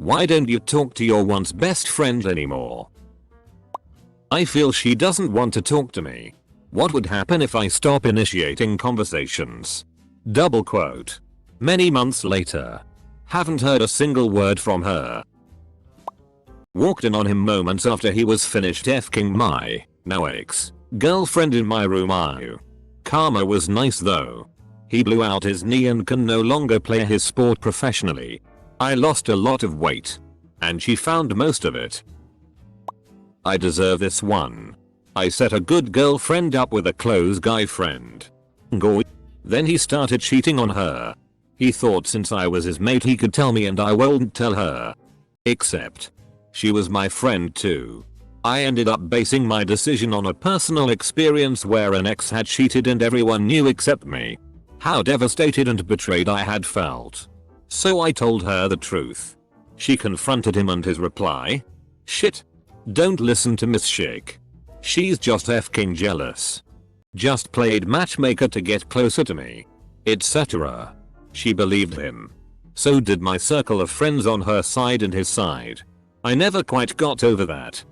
Why don't you talk to your once best friend anymore? I feel she doesn't want to talk to me. What would happen if I stop initiating conversations? Double quote. Many months later. Haven't heard a single word from her. Walked in on him moments after he was finished f***ing my now ex-girlfriend in my room. Karma was nice though. He blew out his knee and can no longer play his sport professionally. I lost a lot of weight. And she found most of it. I deserve this one. I set a good girlfriend up with a close guy friend. Then he started cheating on her. He thought since I was his mate he could tell me and I won't tell her. Except she was my friend too. I ended up basing my decision on a personal experience where an ex had cheated and everyone knew except me. How devastated and betrayed I had felt. So I told her the truth. She confronted him and his reply? Shit. Don't listen to Miss Shake. She's just f***ing jealous. Just played matchmaker to get closer to me. Etc. She believed him. So did my circle of friends on her side and his side. I never quite got over that.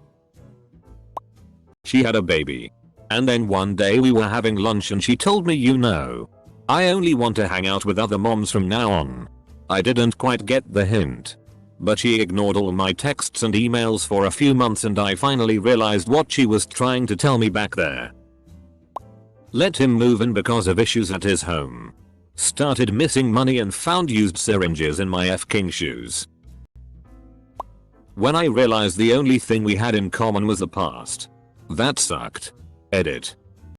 She had a baby. And then one day we were having lunch and she told me, you know, I only want to hang out with other moms from now on. I didn't quite get the hint. But she ignored all my texts and emails for a few months and I finally realized what she was trying to tell me back there. Let him move in because of issues at his home. Started missing money and found used syringes in my f***ing shoes. When I realized the only thing we had in common was the past. That sucked. Edit.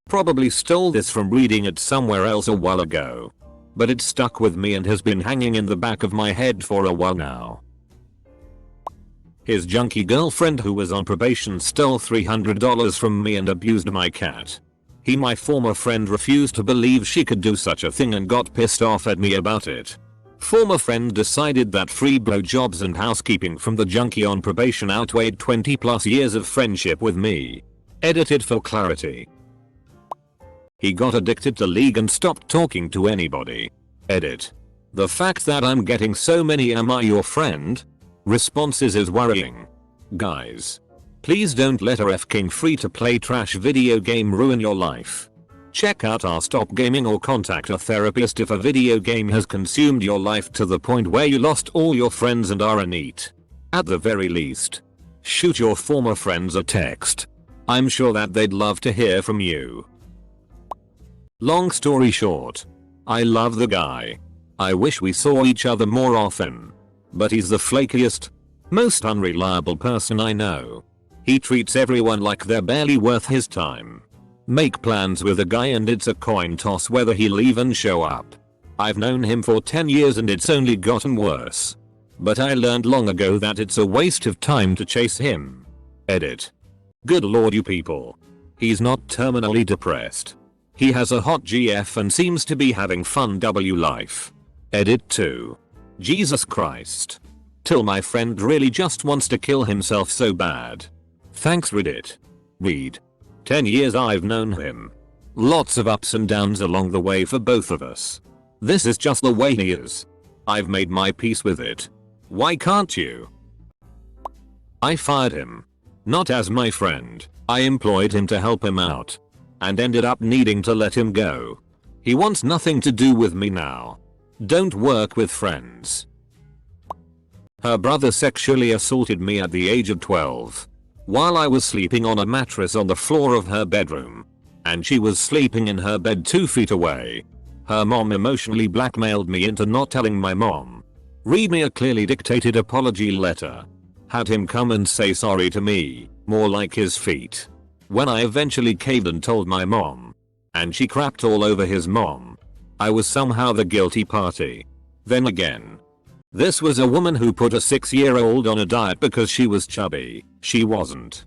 Probably stole this from reading it somewhere else a while ago. But it stuck with me and has been hanging in the back of my head for a while now. His junkie girlfriend who was on probation stole $300 from me and abused my cat. He, my former friend, refused to believe she could do such a thing and got pissed off at me about it. Former friend decided that free blowjobs and housekeeping from the junkie on probation outweighed 20 plus years of friendship with me. Edited for clarity. He got addicted to League and stopped talking to anybody. Edit. The fact that I'm getting so many "am I your friend?" responses is worrying. Guys. Please don't let a f***ing free to play trash video game ruin your life. Check out our Stop Gaming or contact a therapist if a video game has consumed your life to the point where you lost all your friends and are in need. At the very least, shoot your former friends a text. I'm sure that they'd love to hear from you. Long story short, I love the guy. I wish we saw each other more often. But he's the flakiest, most unreliable person I know. He treats everyone like they're barely worth his time. Make plans with a guy and it's a coin toss whether he'll even show up. I've known him for 10 years and it's only gotten worse. But I learned long ago that it's a waste of time to chase him. Edit. Good lord you people. He's not terminally depressed. He has a hot GF and seems to be having fun life. Edit 2. Jesus Christ. Till my friend really just wants to kill himself so bad. Thanks Reddit. Read. 10 years I've known him. Lots of ups and downs along the way for both of us. This is just the way he is. I've made my peace with it. Why can't you? I fired him. Not as my friend. I employed him to help him out. And ended up needing to let him go. He wants nothing to do with me now. Don't work with friends. Her brother sexually assaulted me at the age of 12. While I was sleeping on a mattress on the floor of her bedroom. And she was sleeping in her bed 2 feet away. Her mom emotionally blackmailed me into not telling my mom. Read me a clearly dictated apology letter. Had him come and say sorry to me, more like his feet. When I eventually caved and told my mom. And she crapped all over his mom. I was somehow the guilty party. Then again. This was a woman who put a 6-year-old on a diet because she was chubby. She wasn't.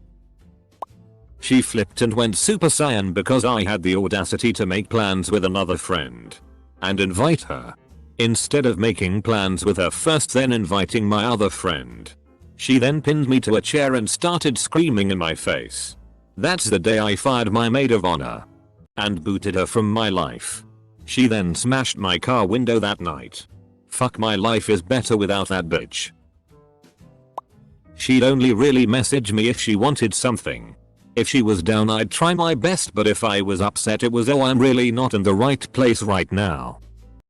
She flipped and went Super Saiyan because I had the audacity to make plans with another friend. And invite her. Instead of making plans with her first then inviting my other friend. She then pinned me to a chair and started screaming in my face. That's the day I fired my maid of honor. And booted her from my life. She then smashed my car window that night. Fuck, my life is better without that bitch. She'd only really message me if she wanted something. If she was down I'd try my best, but if I was upset it was, oh, I'm really not in the right place right now.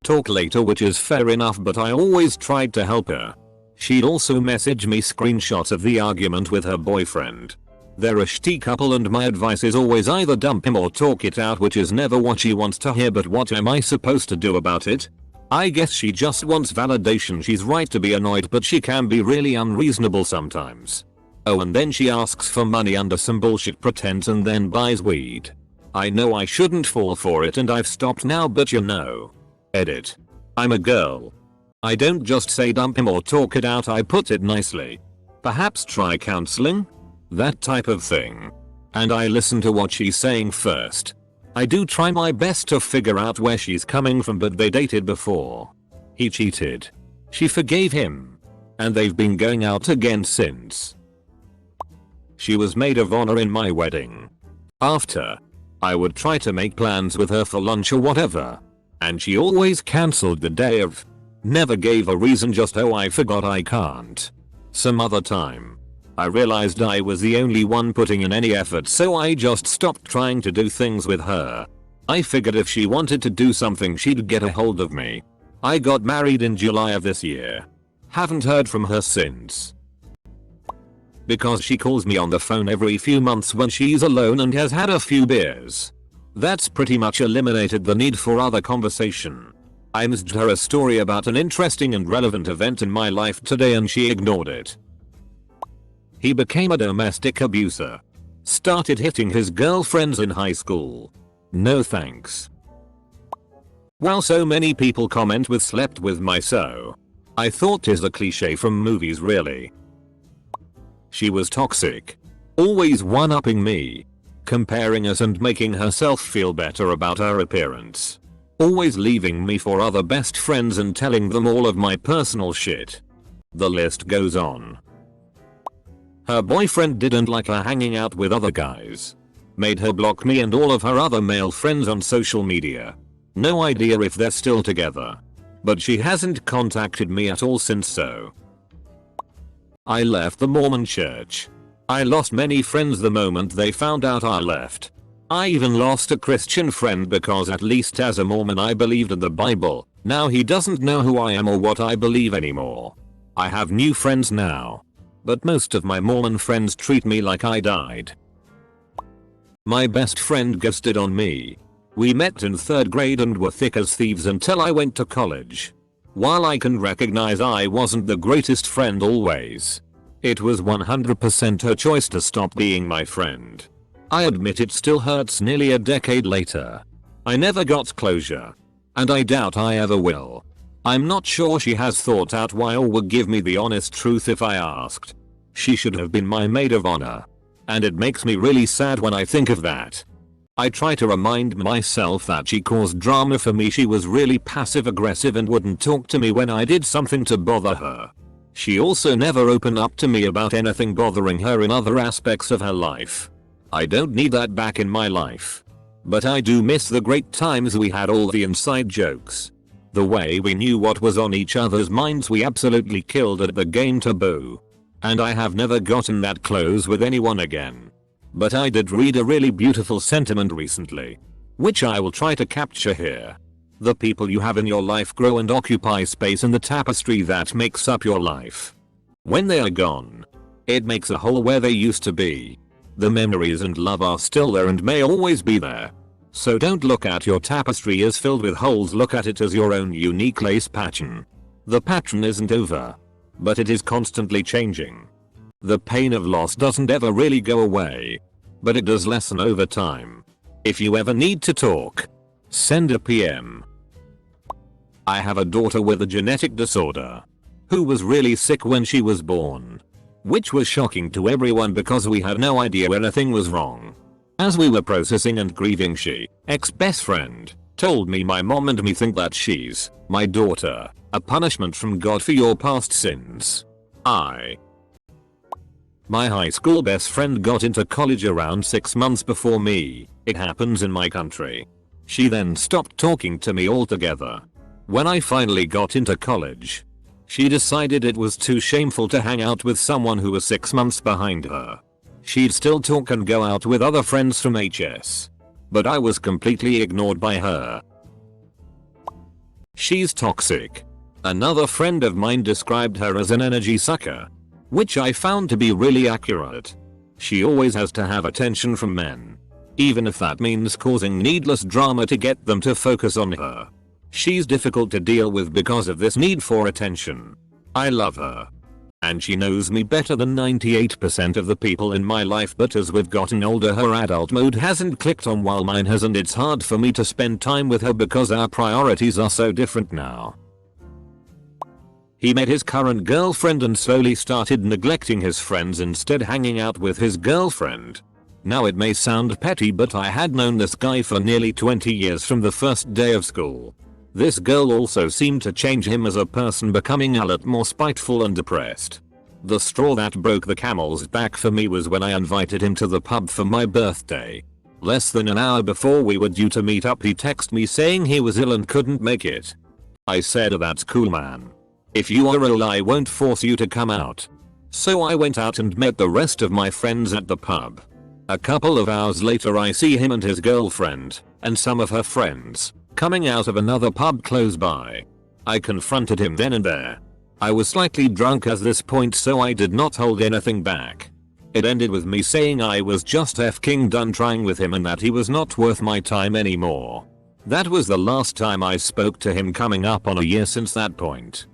Talk later, which is fair enough, but I always tried to help her. She'd also message me screenshots of the argument with her boyfriend. They're a shitty couple and my advice is always either dump him or talk it out, which is never what she wants to hear, but what am I supposed to do about it? I guess she just wants validation. She's right to be annoyed, but she can be really unreasonable sometimes. Oh, and then she asks for money under some bullshit pretense and then buys weed. I know I shouldn't fall for it and I've stopped now, but you know. Edit. I'm a girl. I don't just say dump him or talk it out, I put it nicely. Perhaps try counseling? That type of thing. And I listen to what she's saying first. I do try my best to figure out where she's coming from, but they dated before. He cheated. She forgave him. And they've been going out again since. She was maid of honor in my wedding. After, I would try to make plans with her for lunch or whatever. And she always cancelled the day of. Never gave a reason, just oh I forgot, I can't. Some other time. I realized I was the only one putting in any effort, so I just stopped trying to do things with her. I figured if she wanted to do something she'd get a hold of me. I got married in July of this year. Haven't heard from her since. Because she calls me on the phone every few months when she's alone and has had a few beers. That's pretty much eliminated the need for other conversation. I messaged her a story about an interesting and relevant event in my life today and she ignored it. He became a domestic abuser. Started hitting his girlfriends in high school. No thanks. While so many people comment with slept with my so. I thought is a cliche from movies really. She was toxic. Always one-upping me. Comparing us and making herself feel better about her appearance. Always leaving me for other best friends and telling them all of my personal shit. The list goes on. Her boyfriend didn't like her hanging out with other guys. Made her block me and all of her other male friends on social media. No idea if they're still together. But she hasn't contacted me at all since so. I left the Mormon church. I lost many friends the moment they found out I left. I even lost a Christian friend because at least as a Mormon I believed in the Bible. Now he doesn't know who I am or what I believe anymore. I have new friends now. But most of my Mormon friends treat me like I died. My best friend ghosted on me. We met in 3rd grade and were thick as thieves until I went to college. While I can recognize I wasn't the greatest friend always, it was 100% her choice to stop being my friend. I admit it still hurts nearly a decade later. I never got closure. And I doubt I ever will. I'm not sure she has thought out why or would give me the honest truth if I asked. She should have been my maid of honor. And it makes me really sad when I think of that. I try to remind myself that she caused drama for me. She was really passive aggressive and wouldn't talk to me when I did something to bother her. She also never opened up to me about anything bothering her in other aspects of her life. I don't need that back in my life. But I do miss the great times we had, all the inside jokes. The way we knew what was on each other's minds. We absolutely killed at the game Taboo. And I have never gotten that close with anyone again. But I did read a really beautiful sentiment recently, which I will try to capture here. The people you have in your life grow and occupy space in the tapestry that makes up your life. When they are gone, it makes a hole where they used to be. The memories and love are still there and may always be there. So don't look at your tapestry as filled with holes, look at it as your own unique lace pattern. The pattern isn't over, but it is constantly changing. The pain of loss doesn't ever really go away, but it does lessen over time. If you ever need to talk, send a PM. I have a daughter with a genetic disorder, who was really sick when she was born, which was shocking to everyone because we had no idea anything was wrong. As we were processing and grieving, she, ex-best friend, told me my mom and me think that she's, my daughter, a punishment from God for your past sins. My high school best friend got into college around 6 months before me. It happens in my country. She then stopped talking to me altogether. When I finally got into college, She decided it was too shameful to hang out with someone who was 6 months behind her. She'd still talk and go out with other friends from HS. But I was completely ignored by her. She's toxic. Another friend of mine described her as an energy sucker, which I found to be really accurate. She always has to have attention from men, even if that means causing needless drama to get them to focus on her. She's difficult to deal with because of this need for attention. I love her. And she knows me better than 98% of the people in my life, but as we've gotten older her adult mode hasn't clicked on while mine has, and it's hard for me to spend time with her because our priorities are so different now. He met his current girlfriend and slowly started neglecting his friends, instead hanging out with his girlfriend. Now it may sound petty, but I had known this guy for nearly 20 years from the first day of school. This girl also seemed to change him as a person, becoming a lot more spiteful and depressed. The straw that broke the camel's back for me was when I invited him to the pub for my birthday. Less than an hour before we were due to meet up, he texted me saying he was ill and couldn't make it. I said, "That's cool, man. If you are ill, I won't force you to come out." So I went out and met the rest of my friends at the pub. A couple of hours later I see him and his girlfriend, and some of her friends, coming out of another pub close by. I confronted him then and there. I was slightly drunk at this point, so I did not hold anything back. It ended with me saying I was just fking done trying with him and that he was not worth my time anymore. That was the last time I spoke to him, coming up on a year since that point.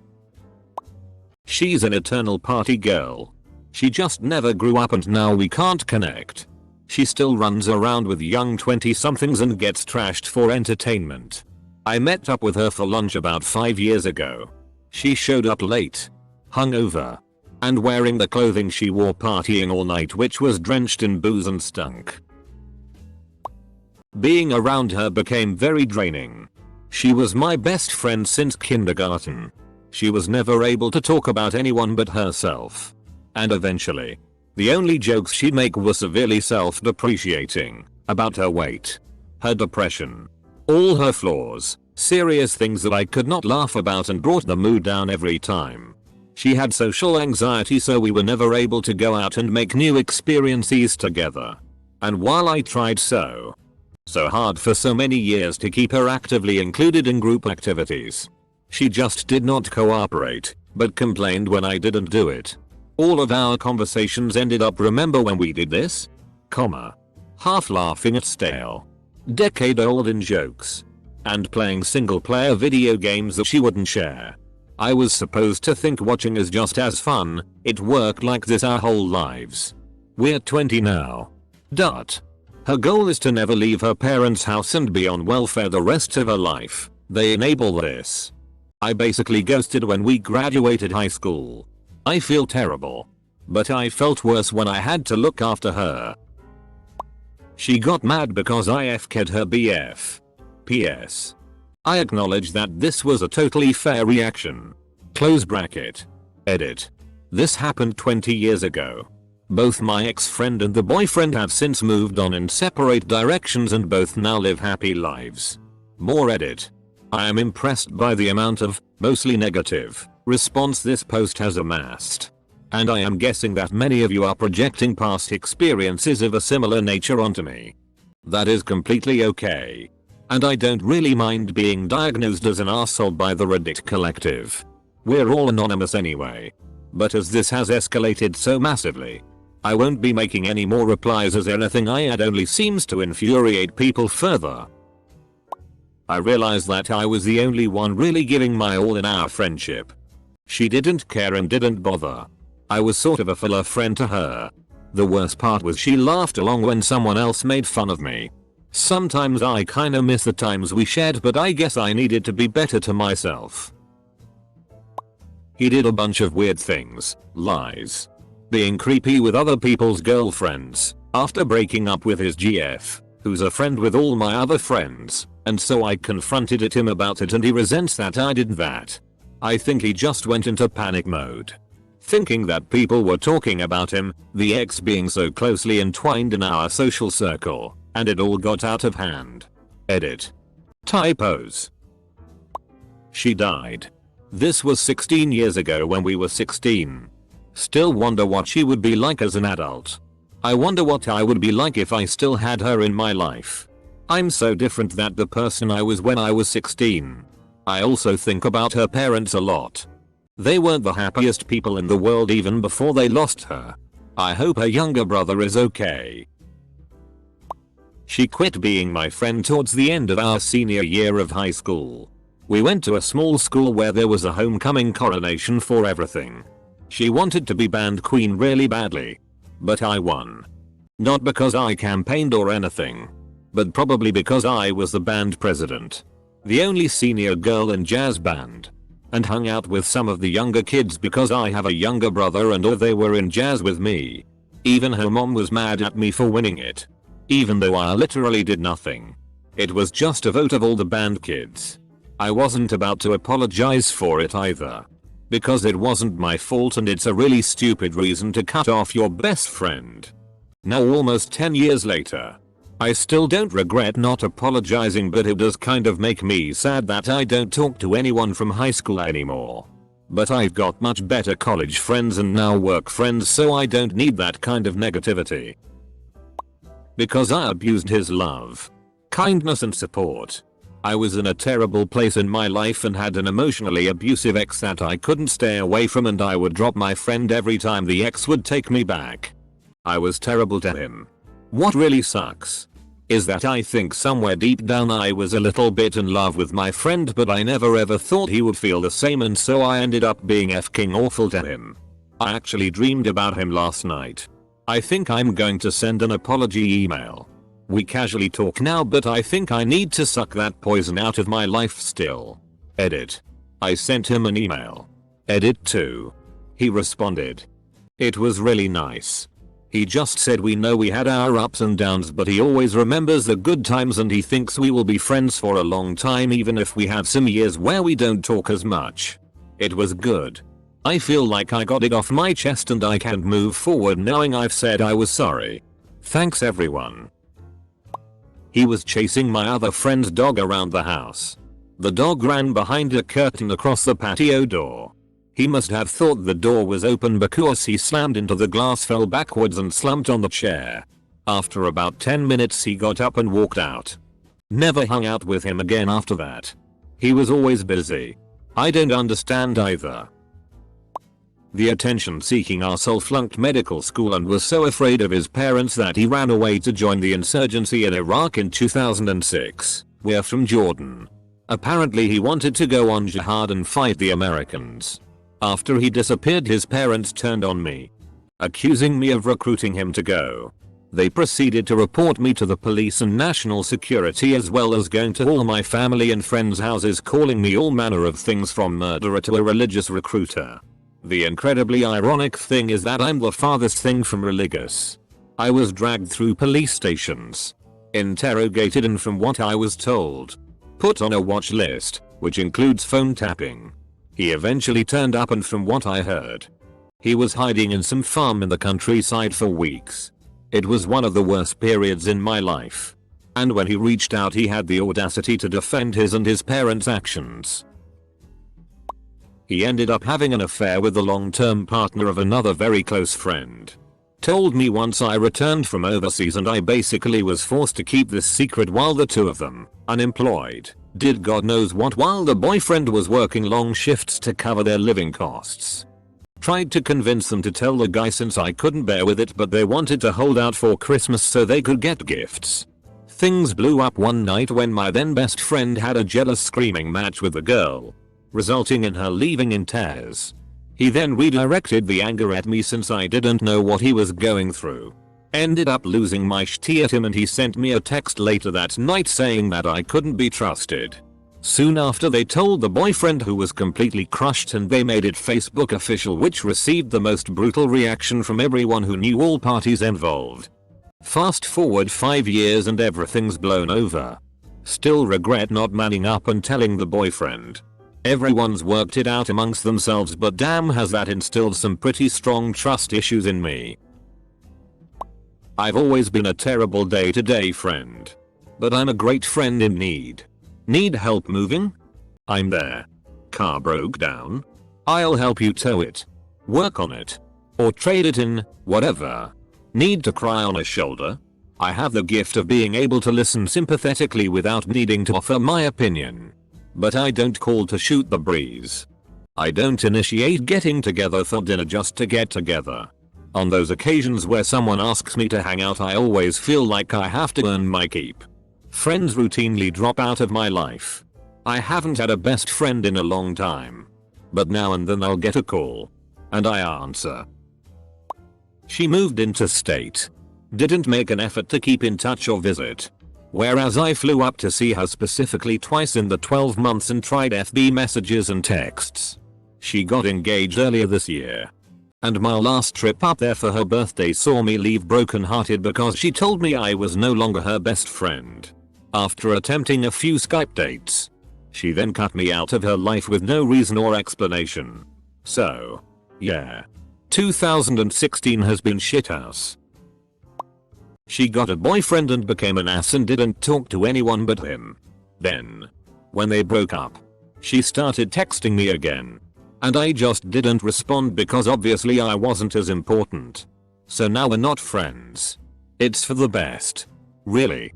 She's an eternal party girl. She just never grew up and now we can't connect. She still runs around with young 20-somethings and gets trashed for entertainment. I met up with her for lunch about 5 years ago. She showed up late, hungover, and wearing the clothing she wore partying all night, which was drenched in booze and stunk. Being around her became very draining. She was my best friend since kindergarten. She was never able to talk about anyone but herself. And eventually, the only jokes she'd make were severely self-depreciating, about her weight, her depression, all her flaws, serious things that I could not laugh about, and brought the mood down every time. She had social anxiety, so we were never able to go out and make new experiences together. And while I tried so hard for so many years to keep her actively included in group activities, she just did not cooperate, but complained when I didn't do it. All of our conversations ended up, "Remember when we did this?" half laughing at stale, decade-old in jokes, and playing single-player video games that she wouldn't share. I was supposed to think watching is just as fun. It worked like this our whole lives. We're 20 now. Her goal is to never leave her parents' house and be on welfare the rest of her life. They enable this. I basically ghosted when we graduated high school. I feel terrible. But I felt worse when I had to look after her. She got mad because I FK'd her BF. PS. I acknowledge that this was a totally fair reaction. Close bracket. Edit. This happened 20 years ago. Both my ex-friend and the boyfriend have since moved on in separate directions and both now live happy lives. More edit. I am impressed by the amount of, mostly negative, response this post has amassed. And I am guessing that many of you are projecting past experiences of a similar nature onto me. That is completely okay. And I don't really mind being diagnosed as an arsehole by the Reddit collective. We're all anonymous anyway. But as this has escalated so massively, I won't be making any more replies, as anything I add only seems to infuriate people further. I realized that I was the only one really giving my all in our friendship. She didn't care and didn't bother. I was sort of a filler friend to her. The worst part was she laughed along when someone else made fun of me. Sometimes I kinda miss the times we shared, but I guess I needed to be better to myself. He did a bunch of weird things, lies, being creepy with other people's girlfriends, after breaking up with his GF, who's a friend with all my other friends, and so I confronted him about it and he resents that I did that. I think he just went into panic mode, thinking that people were talking about him, the ex being so closely entwined in our social circle, and it all got out of hand. Edit. Typos. She died. This was 16 years ago when we were 16. Still wonder what she would be like as an adult. I wonder what I would be like if I still had her in my life. I'm so different than the person I was when I was 16. I also think about her parents a lot. They weren't the happiest people in the world even before they lost her. I hope her younger brother is okay. She quit being my friend towards the end of our senior year of high school. We went to a small school where there was a homecoming coronation for everything. She wanted to be band queen really badly. But I won. Not because I campaigned or anything. But probably because I was the band president. The only senior girl in jazz band. And hung out with some of the younger kids because I have a younger brother and all they were in jazz with me. Even her mom was mad at me for winning it. Even though I literally did nothing. It was just a vote of all the band kids. I wasn't about to apologize for it either. Because it wasn't my fault and it's a really stupid reason to cut off your best friend. Now almost 10 years later. I still don't regret not apologizing, but it does kind of make me sad that I don't talk to anyone from high school anymore. But I've got much better college friends and now work friends, so I don't need that kind of negativity. Because I abused his love, kindness and support. I was in a terrible place in my life and had an emotionally abusive ex that I couldn't stay away from, and I would drop my friend every time the ex would take me back. I was terrible to him. What really sucks is that I think somewhere deep down I was a little bit in love with my friend, but I never ever thought he would feel the same, and so I ended up being f***ing awful to him. I actually dreamed about him last night. I think I'm going to send an apology email. We casually talk now, but I think I need to suck that poison out of my life still. Edit. I sent him an email. Edit 2. He responded. It was really nice. He just said we know we had our ups and downs, but he always remembers the good times and he thinks we will be friends for a long time even if we have some years where we don't talk as much. It was good. I feel like I got it off my chest and I can move forward knowing I've said I was sorry. Thanks everyone. He was chasing my other friend's dog around the house. The dog ran behind a curtain across the patio door. He must have thought the door was open because he slammed into the glass, fell backwards and slumped on the chair. After about 10 minutes he got up and walked out. Never hung out with him again after that. He was always busy. I don't understand either. The attention-seeking arsehole flunked medical school and was so afraid of his parents that he ran away to join the insurgency in Iraq in 2006. We're from Jordan. Apparently he wanted to go on jihad and fight the Americans. After he disappeared, his parents turned on me, accusing me of recruiting him to go. They proceeded to report me to the police and national security, as well as going to all my family and friends' houses calling me all manner of things from murderer to a religious recruiter. The incredibly ironic thing is that I'm the farthest thing from religious. I was dragged through police stations, interrogated, and from what I was told, put on a watch list, which includes phone tapping. He eventually turned up, and from what I heard, he was hiding in some farm in the countryside for weeks. It was one of the worst periods in my life. And when he reached out, he had the audacity to defend his and his parents' actions. He ended up having an affair with the long-term partner of another very close friend. Told me once I returned from overseas and I basically was forced to keep this secret while the two of them, unemployed, did God knows what while the boyfriend was working long shifts to cover their living costs. Tried to convince them to tell the guy since I couldn't bear with it, but they wanted to hold out for Christmas so they could get gifts. Things blew up one night when my then best friend had a jealous screaming match with the girl, resulting in her leaving in tears. He then redirected the anger at me since I didn't know what he was going through. Ended up losing my shit at him, and he sent me a text later that night saying that I couldn't be trusted. Soon after they told the boyfriend, who was completely crushed, and they made it Facebook official, which received the most brutal reaction from everyone who knew, all parties involved. Fast forward 5 years and everything's blown over. Still regret not manning up and telling the boyfriend. Everyone's worked it out amongst themselves, but damn has that instilled some pretty strong trust issues in me. I've always been a terrible day-to-day friend. But I'm a great friend in need. Need help moving? I'm there. car broke down? I'll help you tow it. Work on it. Or trade it in, whatever. Need to cry on a shoulder? I have the gift of being able to listen sympathetically without needing to offer my opinion. But I don't call to shoot the breeze. I don't initiate getting together for dinner just to get together. On those occasions where someone asks me to hang out, I always feel like I have to earn my keep. Friends routinely drop out of my life. I haven't had a best friend in a long time. But now and then I'll get a call. And I answer. She moved interstate. Didn't make an effort to keep in touch or visit. Whereas I flew up to see her specifically twice in the 12 months and tried FB messages and texts. She got engaged earlier this year. And my last trip up there for her birthday saw me leave broken-hearted because she told me I was no longer her best friend. After attempting a few Skype dates. She then cut me out of her life with no reason or explanation. So, yeah. 2016 has been shithouse. She got a boyfriend and became an ass and didn't talk to anyone but him. Then, when they broke up, she started texting me again. And I just didn't respond because obviously I wasn't as important. So now we're not friends. It's for the best. Really.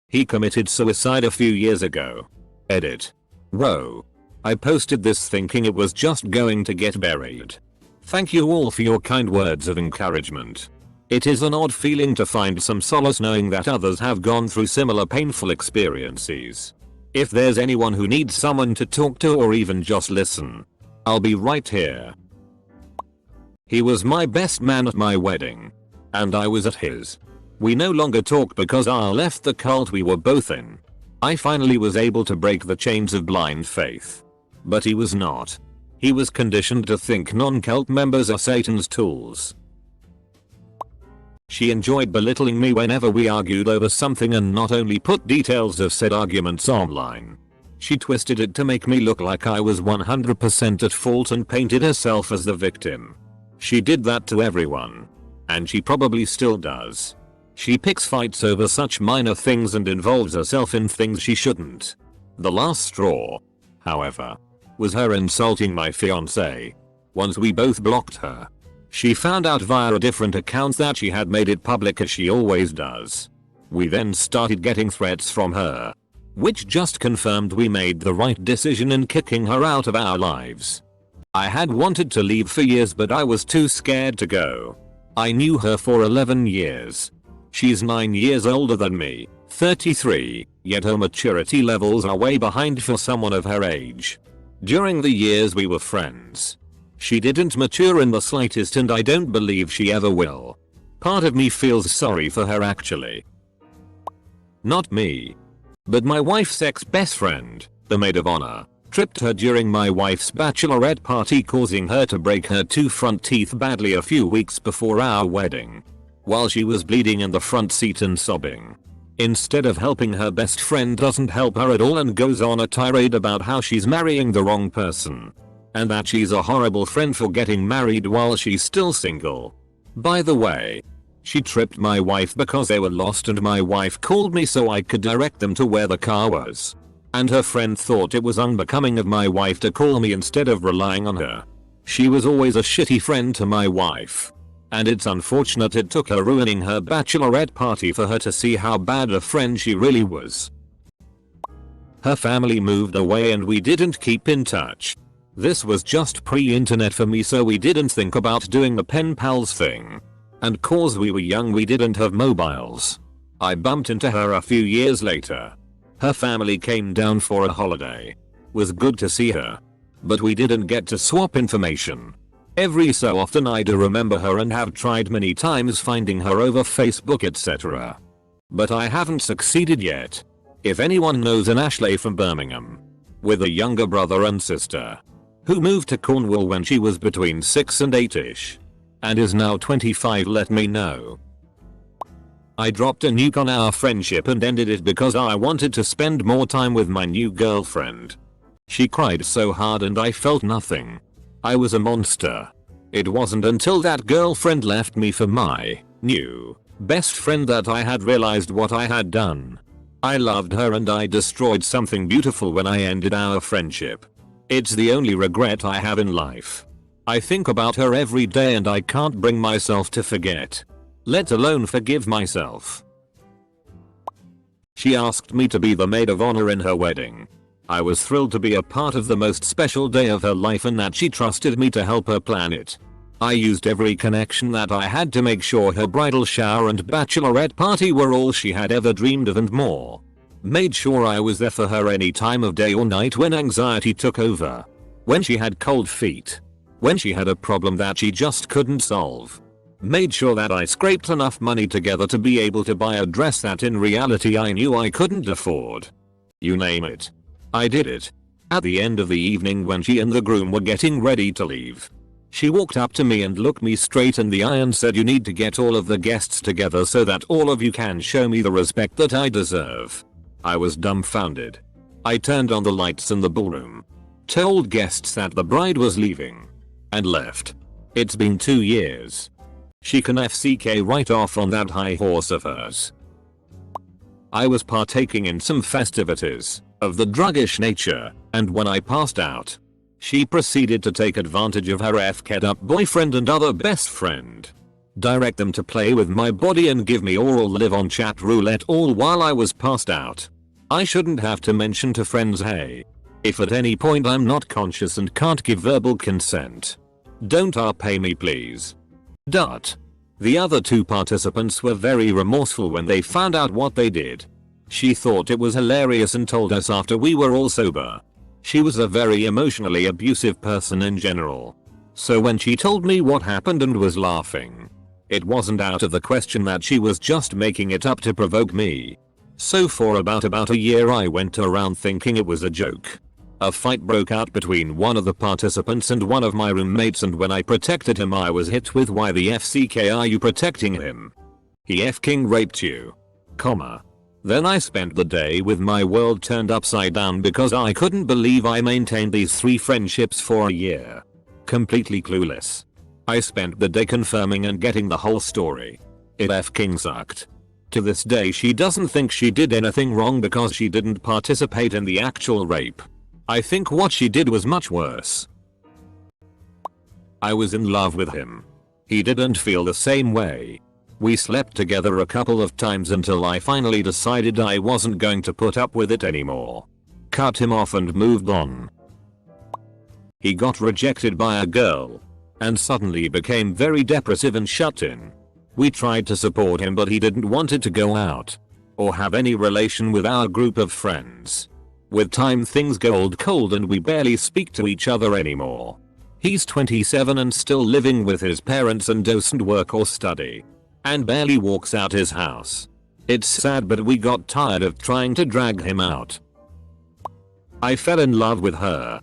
He committed suicide a few years ago. Edit. Whoa. I posted this thinking it was just going to get buried. Thank you all for your kind words of encouragement. It is an odd feeling to find some solace knowing that others have gone through similar painful experiences. If there's anyone who needs someone to talk to or even just listen, I'll be right here. He was my best man at my wedding. And I was at his. We no longer talk because I left the cult we were both in. I finally was able to break the chains of blind faith. But he was not. He was conditioned to think non-cult members are Satan's tools. She enjoyed belittling me whenever we argued over something and not only put details of said arguments online. She twisted it to make me look like I was 100% at fault and painted herself as the victim. She did that to everyone. And she probably still does. She picks fights over such minor things and involves herself in things she shouldn't. The last straw, however, was her insulting my fiancé. Once we both blocked her. She found out via a different account that she had made it public as she always does. We then started getting threats from her. Which just confirmed we made the right decision in kicking her out of our lives. I had wanted to leave for years but I was too scared to go. I knew her for 11 years. She's 9 years older than me, 33, yet her maturity levels are way behind for someone of her age. During the years we were friends, she didn't mature in the slightest and I don't believe she ever will. Part of me feels sorry for her actually. Not me. But my wife's ex-best friend, the maid of honor, tripped her during my wife's bachelorette party causing her to break her 2 front teeth badly a few weeks before our wedding. While she was bleeding in the front seat and sobbing. Instead of helping, her best friend doesn't help her at all and goes on a tirade about how she's marrying the wrong person. And that she's a horrible friend for getting married while she's still single. By the way, she tripped my wife because they were lost and my wife called me so I could direct them to where the car was. And her friend thought it was unbecoming of my wife to call me instead of relying on her. She was always a shitty friend to my wife. And it's unfortunate it took her ruining her bachelorette party for her to see how bad a friend she really was. Her family moved away and we didn't keep in touch. This was just pre-internet for me so we didn't think about doing the pen pals thing. And cause we were young we didn't have mobiles. I bumped into her a few years later. Her family came down for a holiday. Was good to see her. But we didn't get to swap information. Every so often I do remember her and have tried many times finding her over Facebook etc. But I haven't succeeded yet. If anyone knows an Ashley from Birmingham. With a younger brother and sister. Who moved to Cornwall when she was between 6 and 8ish. And is now 25, let me know. I dropped a nuke on our friendship and ended it because I wanted to spend more time with my new girlfriend. She cried so hard and I felt nothing. I was a monster. It wasn't until that girlfriend left me for my new best friend that I had realized what I had done. I loved her and I destroyed something beautiful when I ended our friendship. It's the only regret I have in life. I think about her every day and I can't bring myself to forget, let alone forgive myself. She asked me to be the maid of honor in her wedding. I was thrilled to be a part of the most special day of her life and that she trusted me to help her plan it. I used every connection that I had to make sure her bridal shower and bachelorette party were all she had ever dreamed of and more. Made sure I was there for her any time of day or night when anxiety took over. When she had cold feet. When she had a problem that she just couldn't solve. Made sure that I scraped enough money together to be able to buy a dress that in reality I knew I couldn't afford. You name it. I did it. At the end of the evening when she and the groom were getting ready to leave, she walked up to me and looked me straight in the eye and said, "You need to get all of the guests together so that all of you can show me the respect that I deserve." I was dumbfounded. I turned on the lights in the ballroom, told guests that the bride was leaving, and left. It's been 2 years. She can FCK right off on that high horse of hers. I was partaking in some festivities of the druggish nature, and when I passed out, she proceeded to take advantage of her FK'd up boyfriend and other best friend. Direct them to play with my body and give me oral live on chat roulette all while I was passed out. I shouldn't have to mention to friends, hey, if at any point I'm not conscious and can't give verbal consent, don't pay me please. The other 2 participants were very remorseful when they found out what they did. She thought it was hilarious and told us after we were all sober. She was a very emotionally abusive person in general. So when she told me what happened and was laughing, it wasn't out of the question that she was just making it up to provoke me. So for about a year I went around thinking it was a joke. A fight broke out between one of the participants and one of my roommates, and when I protected him I was hit with, "Why the FCK are you protecting him? He f***ing raped you." Then I spent the day with my world turned upside down because I couldn't believe I maintained these 3 friendships for a year. Completely clueless. I spent the day confirming and getting the whole story. It f***ing sucked. To this day she doesn't think she did anything wrong because she didn't participate in the actual rape. I think what she did was much worse. I was in love with him. He didn't feel the same way. We slept together a couple of times until I finally decided I wasn't going to put up with it anymore. Cut him off and moved on. He got rejected by a girl and suddenly became very depressive and shut in. We tried to support him but he didn't want it to go out or have any relation with our group of friends. With time things go cold and we barely speak to each other anymore. He's 27 and still living with his parents and doesn't work or study. And barely walks out his house. It's sad but we got tired of trying to drag him out. I fell in love with her.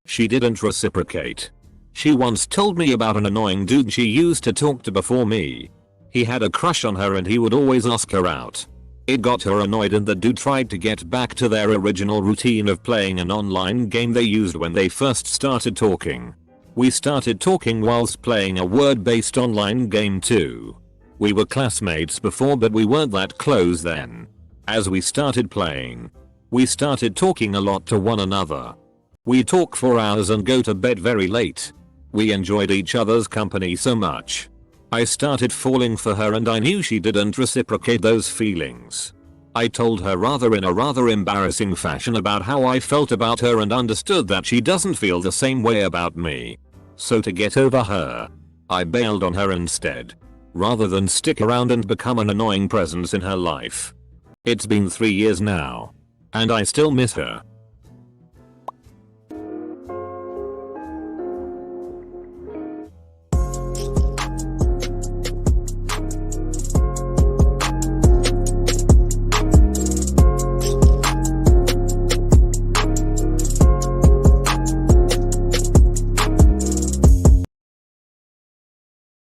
She didn't reciprocate. She once told me about an annoying dude she used to talk to before me. He had a crush on her and he would always ask her out. It got her annoyed and the dude tried to get back to their original routine of playing an online game they used when they first started talking. We started talking whilst playing a word-based online game too. We were classmates before but we weren't that close then. As we started playing, we started talking a lot to one another. We talk for hours and go to bed very late. We enjoyed each other's company so much. I started falling for her and I knew she didn't reciprocate those feelings. I told her in a rather embarrassing fashion about how I felt about her and understood that she doesn't feel the same way about me. So to get over her, I bailed on her instead, rather than stick around and become an annoying presence in her life. It's been 3 years now, and I still miss her.